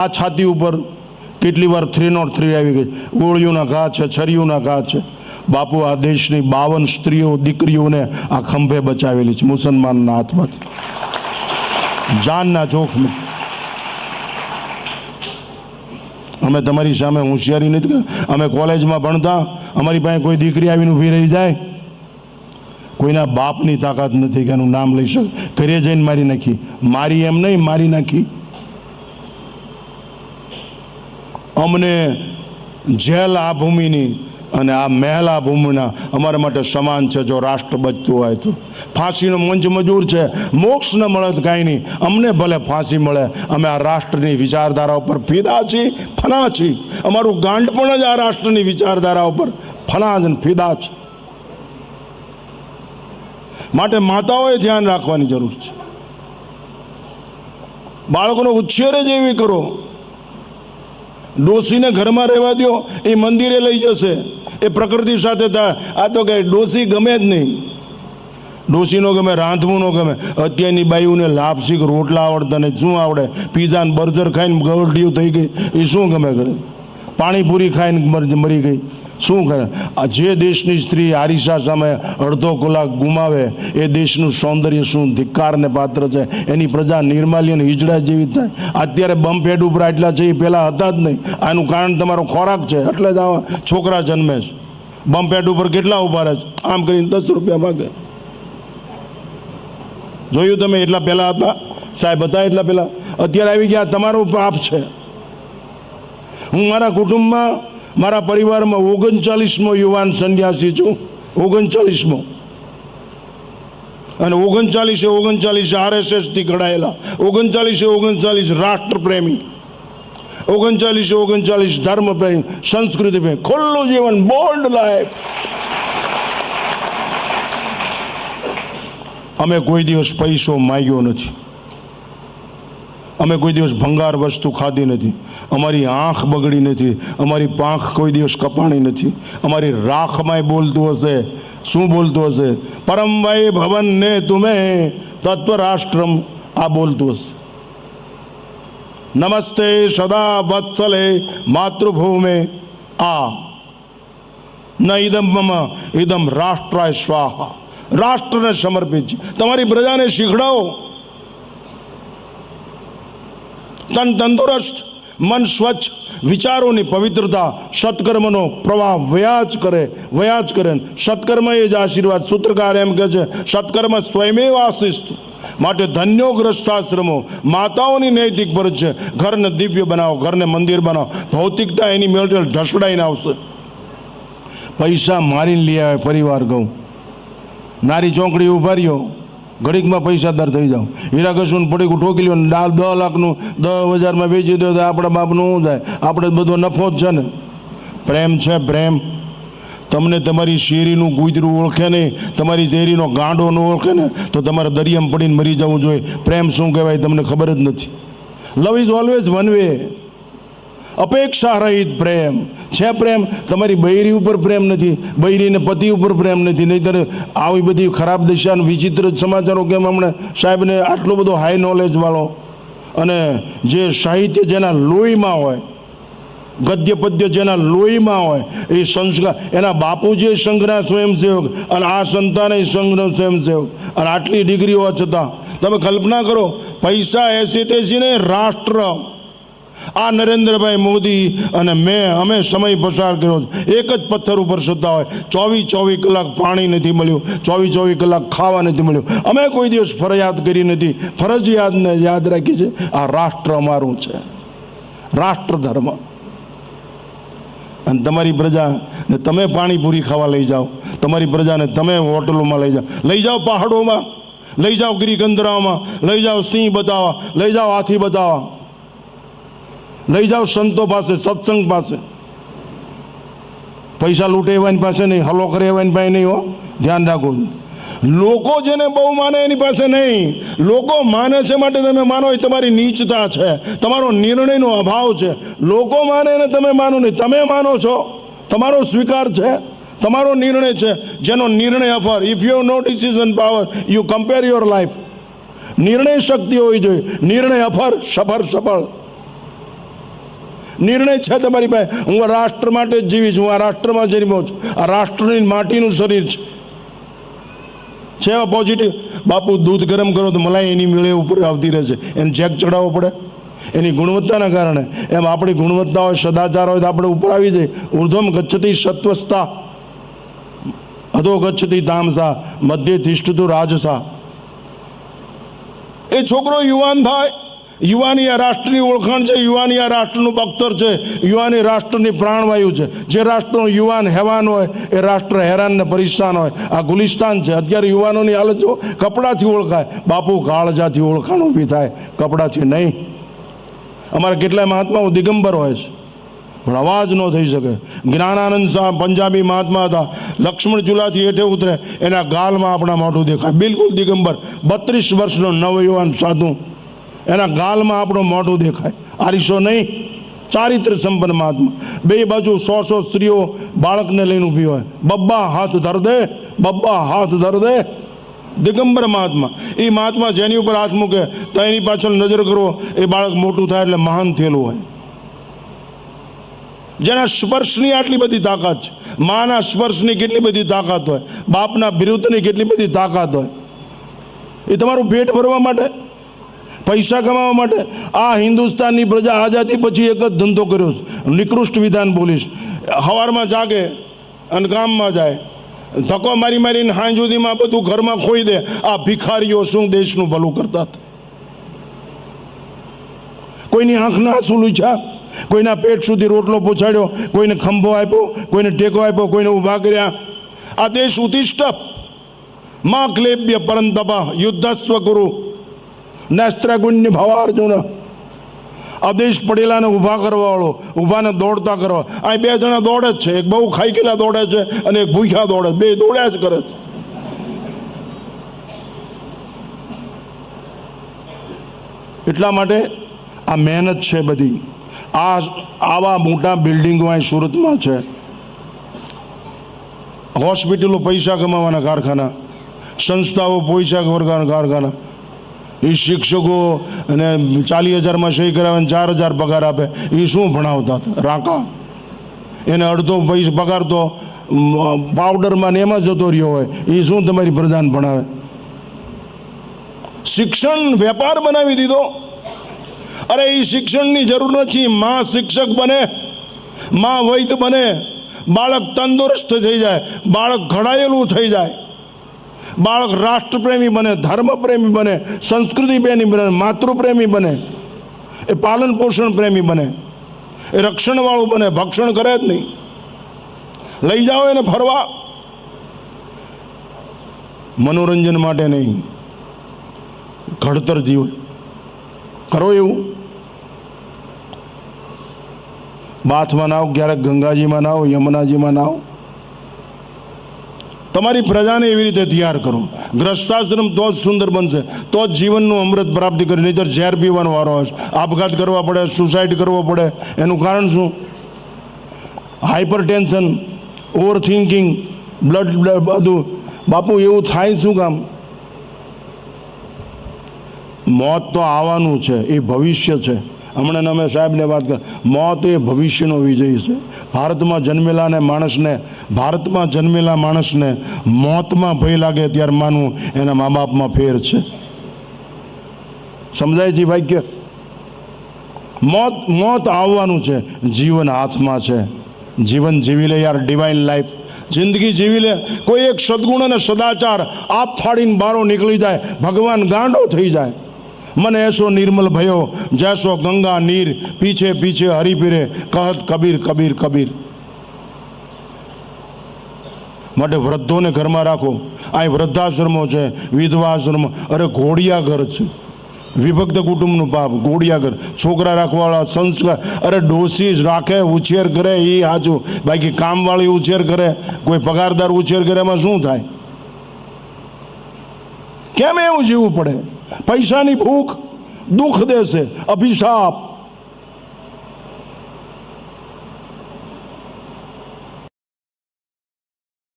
આ છાતી ઉપર કેટલી વાર 303 આવી ગઈ, ગોળીઓના ઘા છે, છરીઓના ઘા છે. બાપુ આ દેશની 52 સ્ત્રીઓ દીકરીઓને આ ખંભે બચાવેલી છે મુસલમાનના હાથમાંથી, જાનના જોખમે. અમે તમારી સામે હોશિયારી નથી. અમે કોલેજમાં ભણતા, અમારી પાસે કોઈ દીકરી આવીને ઊભી રહી જાય, કોઈના બાપની તાકાત નથી કે એનું નામ લઈ શકે. ઘરે જઈને મારી નાખી, મારી એમ નહીં, મારી નાખી. અમને જેલ આ ભૂમિની અને આ મહેલ આ ભૂમિના અમારા માટે સમાન છે. જો રાષ્ટ્ર બચતું હોય તો ફાંસીનો મંચ મજૂર છે, મોક્ષ ન મળે તો કાંઈ નહીં, અમને ભલે ફાંસી મળે. અમે આ રાષ્ટ્રની વિચારધારા ઉપર ફિદા છીએ, ફના છીએ. અમારું ગાંડ પણ જ આ રાષ્ટ્રની વિચારધારા ઉપર ફના જ ફિદા છે. માટે માતાઓએ ધ્યાન રાખવાની જરૂર છે. બાળકોનો ઉછેર જ એવી કરો. ડોસીને ઘરમાં રહેવા દો, એ મંદિરે લઈ જશે, એ પ્રકૃતિ સાથે થાય. આ તો કે ડોસી ગમે જ નહીં, ડોસીનો ગમે, રાંધવું ન ગમે. અત્યારની બાઈઓને લાપસી રોટલા આવડતા નહીં, શું આવડે? પીઝા ને બર્ગર ખાઈને ગરડિયું થઈ ગઈ, એ શું ગમે કરે? પાણીપુરી ખાઈને મરી ગઈ, શું કરે? આ જે દેશની સ્ત્રી આરિસા સામે અડધો કલાક ગુમાવે, એ દેશનું સૌંદર્ય શું ધિક્કારને પાત્ર છે. એની પ્રજા નિર્માલ્ય અને હિજડા જેવી થાય. અત્યારે બમ્પ હેડ ઉપર આટલા છે, એ પહેલાં હતા જ નહીં. આનું કારણ તમારો ખોરાક છે, એટલે જ આવા છોકરા જન્મે છે. બમ્પ હેડ ઉપર કેટલા ઉભા રહે છે, આમ કરીને 10 રૂપિયા માગે. જોયું તમે? એટલા પહેલાં હતા સાહેબ, હતા એટલા પહેલાં. અત્યારે આવી ગયા. તમારો પાપ છે. હું મારા કુટુંબમાં, મારા પરિવારમાં 39મો યુવાન સંન્યાસી છું. 39મો. અને 39 RSSથી ઘડાયેલા, 39 રાષ્ટ્રપ્રેમી, 39 ધર્મપ્રેમી, સંસ્કૃતિ પ્રેમી, ખુલ્લું જીવન, બોલ્ડ લાઈફ. અમે કોઈ દિવસ પૈસો માંગ્યો નથી. અમે કોઈ દિવસ ભંગાર વસ્તુ ખાધી નથી. અમારી આંખ બગડી નથી. અમારી પાંખ કોઈ દિવસ કપાણી નથી. અમારી રાખમાંય બોલતું હશે. શું બોલતું હશે? પરમ વૈ ભવન ને તુમે તત્વ રાષ્ટ્રમ, આ બોલતું હશે. નમસ્તે સદા વત્સલે માતૃભૂમે, આ ન ઇદમ મમ ઇદમ રાષ્ટ્રાય સ્વાહા. રાષ્ટ્રને સમર્પિત છે. તમારી પ્રજાને શીખડાવો. તન તંદુરસ્ત, મન સ્વચ્છ, વિચારોની પવિત્રતા, સત્કર્મનો પ્રવાહ વયા જ કરે. સત્કર્મ એ જ આશીર્વાદ. સૂત્રકાર એમ કહે છે, સત્કર્મ સ્વયમેવ આશિસ્ત. માટે ધન્યો ગ્રસ્થાશ્રમો, માતાઓની નૈતિક ફરજ છે. ઘરને દિવ્ય બનાવો, ઘરને મંદિર બનાવો. ભૌતિકતા એની મેળવેલ ઢસડાઈને આવશે. પૈસા મારીને લઈ આવે પરિવાર. કહું, નારી ચોકડી ઉભા રહ્યો, ઘડીકમાં પૈસાદાર થઈ જાઓ. હીરા ઘસું પડીકું ઠોકી લ્યો, 10 લાખનું 10,000માં વેચી દો તો આપણા બાપનું શું થાય? આપણે બધો નફો જ છે ને. પ્રેમ છે, પ્રેમ. તમને તમારી શેરીનું ગુજરું ઓળખે નહીં, તમારી શેરીનો ગાંડો ન ઓળખે ને, તો તમારે દરિયામાં પડીને મરી જવું જોઈએ. પ્રેમ શું કહેવાય તમને ખબર જ નથી. Love is always one way. અપેક્ષા રહિત પ્રેમ છે. પ્રેમ તમારી બૈરી ઉપર પ્રેમ નથી, બૈરીને પતિ ઉપર પ્રેમ નથી. નહીંતર આવી બધી ખરાબ દિશાના વિચિત્ર સમાચારો કેમ હમણાં સાહેબને આટલો બધો હાઈ નોલેજવાળો અને જે સાહિત્ય જેના લોહીમાં હોય, ગદ્ય પદ્ય જેના લોહીમાં હોય, એ સંસ્કાર. એના બાપુજી સંઘના સ્વયંસેવક અને આ સંતાન એ સંઘનો સ્વયંસેવક, અને આટલી ડિગ્રી હોવા છતાં તમે કલ્પના કરો, પૈસા એસી તેસી ને રાષ્ટ્ર. આ નરેન્દ્રભાઈ મોદી અને અમે સમય પસાર કર્યો. એક જ પથ્થર ઉપર સત્તા હોય, 24 કલાક પાણી નથી મળ્યું, 24 કલાક ખાવા નથી મળ્યું. અમે કોઈ દિવસ ફરજિયાત કરી નથી. ફરજિયાતને યાદ રાખી છે. આ રાષ્ટ્ર અમારું છે, રાષ્ટ્ર ધર્મ. અને તમારી પ્રજાને તમે પાણીપુરી ખાવા લઈ જાઓ, તમારી પ્રજાને તમે હોટલોમાં લઈ જાઓ, પહાડોમાં લઈ જાઓ, ગિરિકંદરામાં લઈ જાઓ, સિંહ બતાવવા લઈ જાઓ, હાથી બતાવવા લઈ જાઓ, સંતો પાસે, સત્સંગ પાસે. પૈસા લૂંટે એવાની પાસે નહીં, હલો કરે એવાની પાસે નહીં. હો, ધ્યાન રાખો. લોકો જેને બહુ માને એની પાસે નહીં. લોકો માને છે માટે તમે માનો, એ તમારી નીચતા છે, તમારો નિર્ણયનો અભાવ છે. લોકો માને ને તમે માનો નહીં. તમે માનો છો, તમારો સ્વીકાર છે, તમારો નિર્ણય છે. જેનો નિર્ણય અફર. If you have no decision power, you compare your life. નિર્ણય શક્તિ હોવી જોઈએ, નિર્ણય અફર, સફળ. નિર્ણય છે તમારી પાસે, હું આ રાષ્ટ્ર માટે જ જીવીશ, હું આ રાષ્ટ્રમાં જન્મ્યો છું, આ રાષ્ટ્રની માટીનું શરીર છે પોઝિટિવ. બાપુ દૂધ ગરમ કરો તો મલાઈ એની મેળે ઉપર આવતી રહે છે, એને ચેક ચડાવવો પડે એની ગુણવત્તાના કારણે. એમ આપણી ગુણવત્તા હોય, સદાચાર હોય તો આપણે ઉપર આવી જાય. ઉર્ધ્વમ ગચ્છતિ સત્વસ્તા અધો ગચ્છતિ તામસા મધ્ય તિષ્ઠતુ રાજસા. એ છોકરો યુવાન થાય, યુવાની આ રાષ્ટ્રની ઓળખાણ છે, યુવાની આ રાષ્ટ્રનું બખ્તર છે, યુવાની રાષ્ટ્રની પ્રાણવાયુ છે. જે રાષ્ટ્રનો યુવાન હેવાન હોય એ રાષ્ટ્ર હેરાન ને પરેશાન હોય. આ ગુલિસ્તાન છે. અત્યારે યુવાનોની હાલત જો, કપડાથી ઓળખાય. બાપુ કાળજાથી ઓળખાણ ઊભી થાય, કપડાથી નહીં. અમારા કેટલાય મહાત્માઓ દિગંબર હોય છે પણ અવાજ ન થઈ શકે. જ્ઞાનાનંદ શાહ પંજાબી મહાત્મા હતા, લક્ષ્મણ ચૂલાથી હેઠે ઉતરે એના ગાલમાં આપણા મોઢું દેખાય, બિલકુલ દિગંબર. 32 વર્ષનો નવયુવાન સાધુ, એના ગાલમાં આપણું મોઢું દેખાય. આરીશો નહીં, ચારિત્ર સંપન્ન મહાત્મા. બે બાજુ 100 સ્ત્રીઓ બાળકને લઈને ઊભી હોય. બબ્બા હાથ ધર દે, બબ્બા હાથ ધર દે. દિગંબર મહાત્મા. એ મહાત્મા જેની ઉપર હાથ મૂકે તો એની પાછળ નજર કરો, એ બાળક મોટું થાય એટલે મહાન થયેલું હોય. જેના સ્પર્શની આટલી બધી તાકાત છે, માના સ્પર્શની કેટલી બધી તાકાત હોય, બાપના બિરુદની કેટલી બધી તાકાત હોય. એ તમારું પેટ ભરવા માટે, પૈસા કમાવા માટે. આ હિન્દુસ્તાનની પ્રજા આઝાદી પછી એક જ ધંધો કર્યો છે, નિકૃષ્ટ વિધાન બોલીશ. સવારમાં જાગે અને કામમાં જાય, ધક્કો મારી મારીને હાંજ સુધીમાં બધું ઘરમાં ખોઈ દે. આ ભિખારીઓ શું દેશનું ભલું કરતા હતા? કોઈની આંખના આંસુ લૂછ્યા, કોઈના પેટ સુધી રોટલો પહોંચાડ્યો, કોઈને ખંભો આપ્યો, કોઈને ટેકો આપ્યો, કોઈને ઊભા કર્યા. આ દેશ ઉતિષ્ઠ માં ક્લેબ્ય પરંતપ યુદ્ધસ્વ ગુરુ નેસ્ત્રગુણ્ય ભવાર્જુન. આ દેશ પડેલાને ઊભા કરવાવાળો, ઊભાને દોડતા કરવા. આ 2 જણા દોડે જ છે, એક બહુ ખાઈ ગયેલા દોડે છે અને એક ભૂખ્યા દોડે છે. 2 દોડ્યા જ કરે છે. એટલા માટે આ મહેનત છે બધી. આવા મોટા બિલ્ડિંગો અહીં સુરતમાં છે, હોસ્પિટલો પૈસા કમાવાના કારખાના, સંસ્થાઓ પૈસા કમાવાના કારખાના. એ શિક્ષકો અને 40,000માં સહી કરાવે, 4,000 પગાર આપે. એ શું ભણાવતા હતા? રાકા. એને અડધો પૈસા પગાર તો પાવડરમાં ને એમાં જતો રહ્યો હોય. એ શું તમારી પ્રધાન ભણાવે? શિક્ષણ વેપાર બનાવી દીધો. અરે એ શિક્ષણની જરૂર નથી. માં શિક્ષક બને, માં વૈદ બને, બાળક તંદુરસ્ત થઈ જાય, બાળક ઘડાયેલું થઈ જાય, બાળક રાષ્ટ્રપ્રેમી બને, ધર્મપ્રેમી બને, સંસ્કૃતિ પ્રેમી બને, માતૃપ્રેમી બને, એ પાલન પોષણ પ્રેમી બને, એ રક્ષણવાળું બને. ભક્ષણ કરે જ નહીં. લઈ જાઓ એને ફરવા, મનોરંજન માટે નહીં, ઘડતર જીવન કરો. એવું બાથમાં નાવ, ક્યારેક ગંગાજીમાં નાવ, યમુનાજીમાં નાવ. તમારી પ્રજાને એવી રીતે તૈયાર કરો. ગ્રસ્તાશ્રમ તો જ સુંદર બનશે, તો જ જીવનનું અમૃત પ્રાપ્તિ કરી. નહીંતર ઝેર પીવાનો વારો આવે છે, આપઘાત કરવા પડે, સુસાઇડ કરવો પડે. એનું કારણ શું? Hyper tension, over thinking, blood બધું. બાપુ એવું થાય શું કામ? મોત તો આવવાનું છે, એ ભવિષ્ય છે. હમણાં અમે સાહેબને વાત કરી, મોત એ ભવિષ્યનો વિજય છે. ભારતમાં જન્મેલા માણસને મોતમાં ભય લાગે ત્યારે માનવું એના મા બાપમાં ફેર છે. સમજાય છે વાક્ય? મોત આવવાનું છે, જીવન હાથમાં છે. જીવન જીવી લે યાર, ડિવાઇન લાઈફ જિંદગી જીવી લે. કોઈ એક સદગુણ અને સદાચાર આપ ફાડીને બારો નીકળી જાય, ભગવાન ગાંડો થઈ જાય. मन ऐसो निर्मल भयो जैसो गंगा नीर पीछे पीछे हरी फिरे कहत कबीर कबीर कबीर. માટે વૃદ્ધોને ઘરમાં રાખો. અહીં વૃદ્ધાશ્રમો છે, વિધવાશ્રમો. અરે ઘોડિયા ઘર છે, વિભક્ત કુટુંબનું પાપ. ઘોડિયા ઘર, છોકરા રાખવાવાળા, સંસ્કાર. અરે ડોસી રાખે, ઉછેર કરે એ સાચું, બાકી કામવાળી ઉછેર કરે, કોઈ પગારદાર ઉછેર કરે, એમાં શું થાય? કેમ એવું જીવવું પડે? પૈસાની ભૂખ દુઃખ દેશે, અભિશાપ.